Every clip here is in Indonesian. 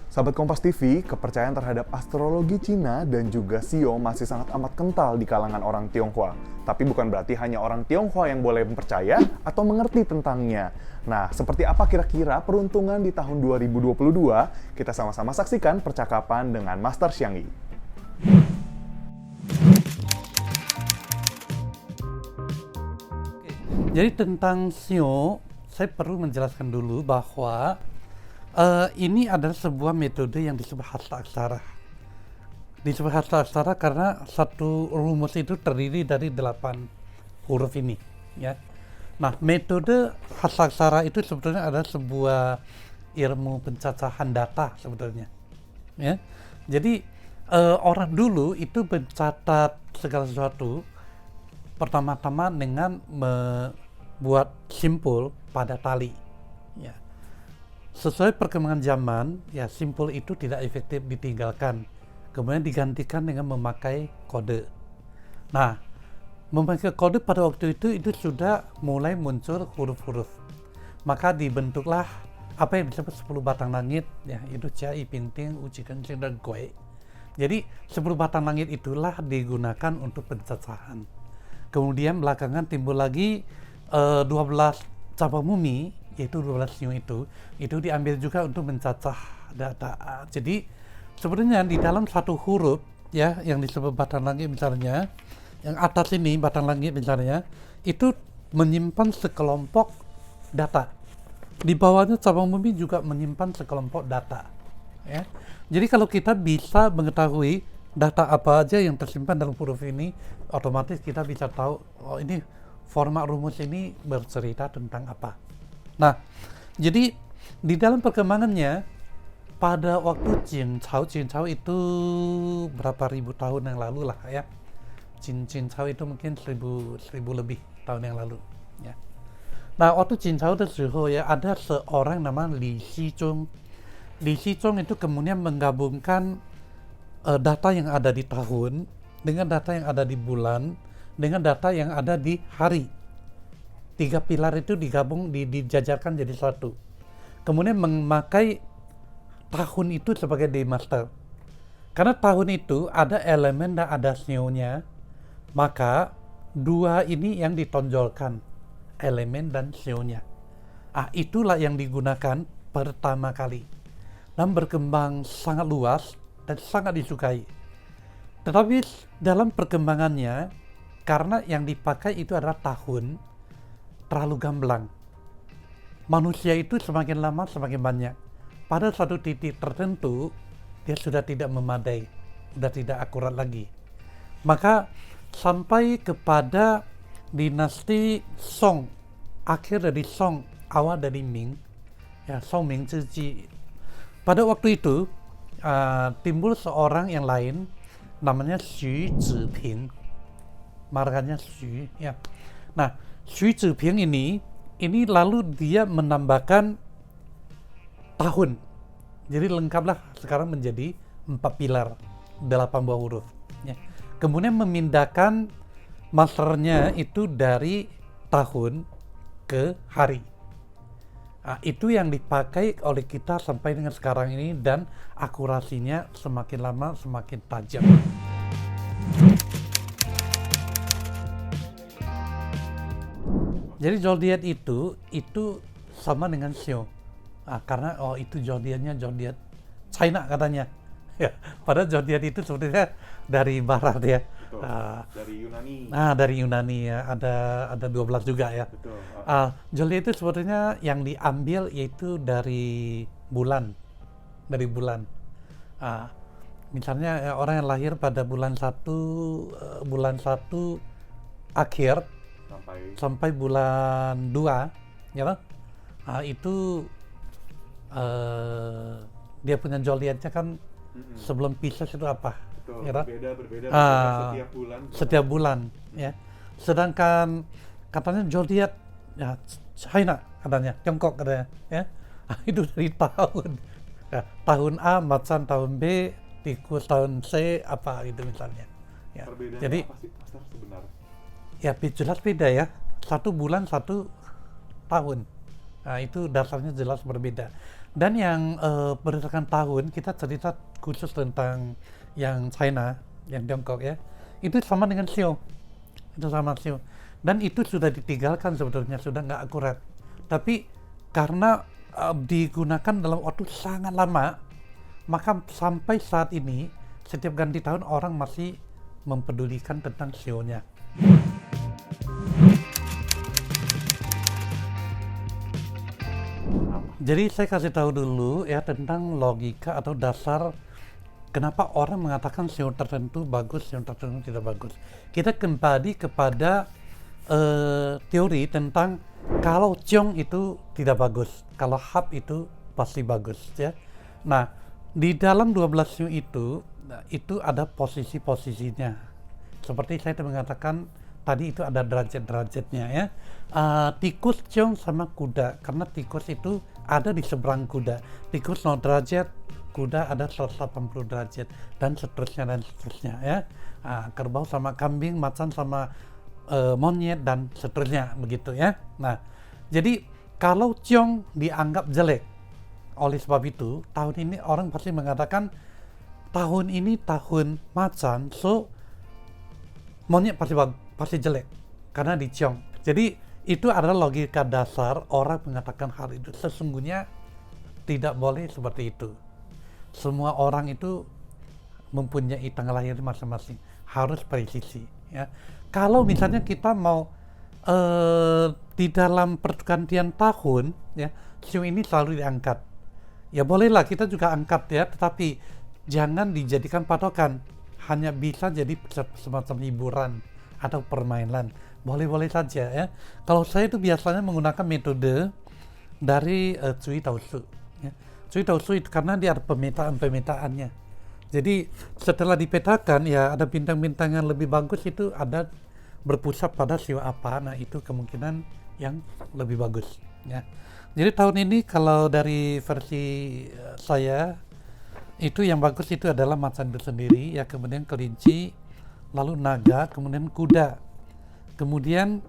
Sahabat Kompas TV, kepercayaan terhadap astrologi Cina dan juga Sio masih sangat amat kental di kalangan orang Tionghoa. Tapi bukan berarti hanya orang Tionghoa yang boleh percaya atau mengerti tentangnya. Nah, seperti apa kira-kira peruntungan di tahun 2022? Kita sama-sama saksikan percakapan dengan Master Xiangyi. Jadi tentang Sio, saya perlu menjelaskan dulu bahwa ini adalah sebuah metode yang disebut hasta aksara. Disebut hasta aksara karena satu rumus itu terdiri dari 8 huruf ini, ya. Nah, metode hasta aksara itu sebetulnya adalah sebuah ilmu pencacahan data sebetulnya, ya. Jadi orang dulu itu mencatat segala sesuatu pertama-tama dengan membuat simpul pada tali, ya. Sesuai perkembangan zaman, ya simpul itu tidak efektif ditinggalkan, kemudian digantikan dengan memakai kode. Nah, memakai kode pada waktu itu sudah mulai muncul huruf-huruf, maka dibentuklah apa yang disebut 10 batang langit, ya, itu Jia Yi Ping Ting, Uji Kencing dan Gui. Jadi 10 batang langit itulah digunakan untuk pencacahan. Kemudian belakangan timbul lagi 12 cabang bumi, yaitu 12 Sio itu diambil juga untuk mencacah data. Jadi sebenarnya di dalam satu huruf, ya, yang disebut batang langit misalnya, yang atas ini batang langit misalnya, itu menyimpan sekelompok data. Di bawahnya cabang bumi juga menyimpan sekelompok data, ya. Jadi kalau kita bisa mengetahui data apa aja yang tersimpan dalam huruf ini, otomatis kita bisa tahu, oh ini format rumus ini bercerita tentang apa. Nah, jadi di dalam perkembangannya pada waktu Jin Chao itu berapa ribu tahun yang lalu lah, ya. Jin Chao itu mungkin 1000 lebih tahun yang lalu, ya. Nah, waktu Jin Chao ya, ada seorang namanya Li Xizhong. Li Xizhong itu kemudian menggabungkan data yang ada di tahun dengan data yang ada di bulan dengan data yang ada di hari. 3 pilar itu digabung, dijajarkan jadi satu. Kemudian memakai tahun itu sebagai day master. Karena tahun itu ada elemen dan ada sionya, maka dua ini yang ditonjolkan, elemen dan sionya. Itulah yang digunakan pertama kali dan berkembang sangat luas dan sangat disukai. Tetapi dalam perkembangannya, karena yang dipakai itu adalah tahun, terlalu gamblang. Manusia itu semakin lama semakin banyak. Pada satu titik tertentu, dia sudah tidak memadai, sudah tidak akurat lagi. Maka sampai kepada dinasti Song, akhir dari Song, awal dari Ming, ya, Song Ming Ziji. Pada waktu itu timbul seorang yang lain, namanya Xu Zhiping, marganya Xu, ya. Nah, Xu Zhiping ini lalu dia menambahkan tahun. Jadi lengkaplah sekarang menjadi 4 pilar, 8 buah huruf, ya. Kemudian memindahkan masternya itu dari tahun ke hari. Itu yang dipakai oleh kita sampai dengan sekarang ini, dan akurasinya semakin lama semakin tajam. Jadi zodiak itu sama dengan Sio. Karena itu zodiaknya zodiak China katanya. Ya, padahal zodiak itu sebetulnya dari barat, ya. Betul. Dari Yunani. Dari Yunani, ya. Ada 12 juga, ya. Betul. Zodiak itu sebetulnya yang diambil yaitu dari bulan. Dari bulan. Misalnya orang yang lahir pada bulan 1 akhir sampai bulan 2, ya, itu dia punya zodiaknya kan sebelum Pisces itu apa? Betul, ya, berbeda setiap bulan, ya. Sedangkan katanya zodiak, ya, China katanya, Tiongkok katanya, ya. Itu dari tahun, ya, tahun A macan, tahun B tikus, tahun C apa gitu misalnya, ya. Perbedaannya Jadi apa sih, Master, sebenarnya? ya jelas beda, ya. 1 bulan 1 tahun. Itu dasarnya jelas berbeda. Dan yang berdasarkan tahun, kita cerita khusus tentang yang China, yang Tiongkok ya, itu sama dengan Sio. Itu sama Sio. Dan itu sudah ditinggalkan sebetulnya, sudah nggak akurat. Tapi karena digunakan dalam waktu sangat lama, maka sampai saat ini, setiap ganti tahun orang masih mempedulikan tentang Sionya. Jadi saya kasih tahu dulu ya tentang logika atau dasar kenapa orang mengatakan sio tertentu bagus, sio tertentu tidak bagus. Kita kembali kepada teori tentang kalau ciong itu tidak bagus, kalau hap itu pasti bagus ya. Nah, di dalam 12 sio itu ada posisi-posisinya. Seperti saya mengatakan tadi itu ada derajat-derajatnya ya. Tikus, ciong sama kuda, karena tikus itu ada di seberang kuda. Tikus 0 derajat, kuda ada 180 derajat, dan seterusnya ya. Kerbau sama kambing, macan sama monyet, dan seterusnya begitu ya. Nah, jadi kalau ciong dianggap jelek, oleh sebab itu tahun ini orang pasti mengatakan tahun ini tahun macan, so monyet pasti jelek karena di ciong. Jadi itu adalah logika dasar orang mengatakan hal itu. Sesungguhnya tidak boleh seperti itu. Semua orang itu mempunyai tanggal lahir masing-masing, harus presisi ya. Kalau misalnya kita mau di dalam pergantian tahun ya, sio ini selalu diangkat. Ya bolehlah kita juga angkat ya, tetapi jangan dijadikan patokan. Hanya bisa jadi semacam hiburan atau permainan. Boleh-boleh saja ya. Kalau saya itu biasanya menggunakan metode dari Cui Tausu ya. Cui Tausu itu karena dia ada pemetaan-pemetaannya. Jadi setelah dipetakan ya ada bintang-bintang yang lebih bagus itu ada berpusat pada sio apa. Nah, itu kemungkinan yang lebih bagus ya. Jadi tahun ini kalau dari versi saya itu yang bagus itu adalah macan itu sendiri ya, kemudian kelinci, lalu naga, kemudian kuda, kemudian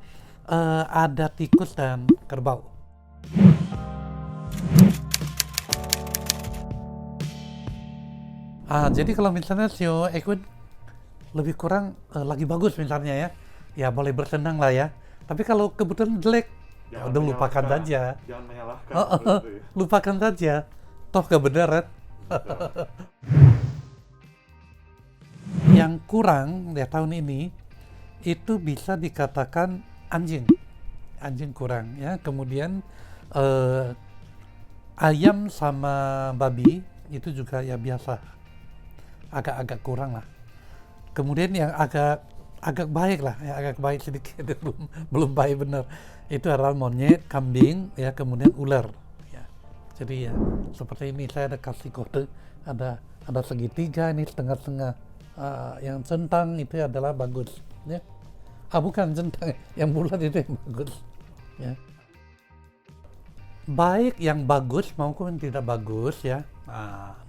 ada tikus dan kerbau. Jadi kalau misalnya sio Ekun lebih kurang lagi bagus misalnya ya boleh bersenang lah ya. Tapi kalau kebetulan jelek, udah lupakan saja. Jangan menyalahkan. Lupakan saja, toh kebenaran. Yang kurang ya tahun ini itu bisa dikatakan anjing kurang ya. Kemudian ayam sama babi itu juga ya biasa, agak-agak kurang lah. Kemudian yang agak baik lah ya, agak baik sedikit belum baik benar, itu adalah monyet, kambing ya, kemudian ular ya. Jadi ya seperti ini saya ada kasih kode, ada segitiga ini setengah-setengah. Yang centang itu adalah bagus ya. Bukan centang, yang bulat itu yang bagus ya. Baik yang bagus maupun tidak bagus ya.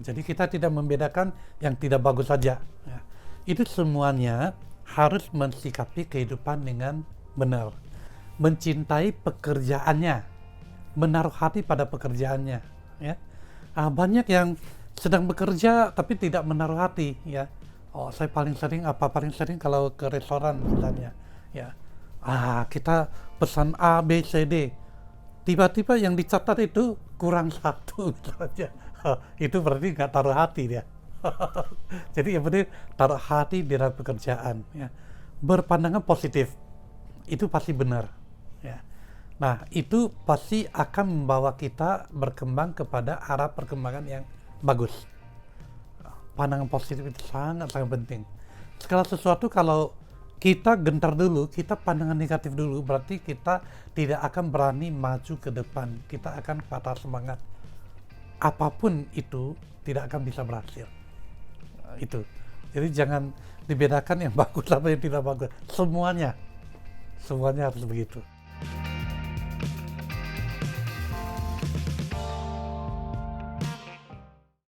Jadi kita tidak membedakan yang tidak bagus saja ya. Itu semuanya harus mensikapi kehidupan dengan benar, mencintai pekerjaannya, menaruh hati pada pekerjaannya ya. Banyak yang sedang bekerja tapi tidak menaruh hati ya. Saya paling sering kalau ke restoran misalnya ya, kita pesan A, B, C, D, tiba-tiba yang dicatat itu kurang satu saja. Itu berarti nggak taruh hati dia. Jadi yang penting taruh hati di dalam pekerjaan ya. Berpandangan positif itu pasti benar ya. Nah, itu pasti akan membawa kita berkembang kepada arah perkembangan yang bagus. Pandangan positif itu sangat penting. Segala sesuatu kalau kita gentar dulu, kita pandangan negatif dulu, berarti kita tidak akan berani maju ke depan. Kita akan patah semangat. Apapun itu tidak akan bisa berhasil. Itu. Jadi jangan dibedakan yang bagus apa yang tidak bagus. Semuanya harus begitu.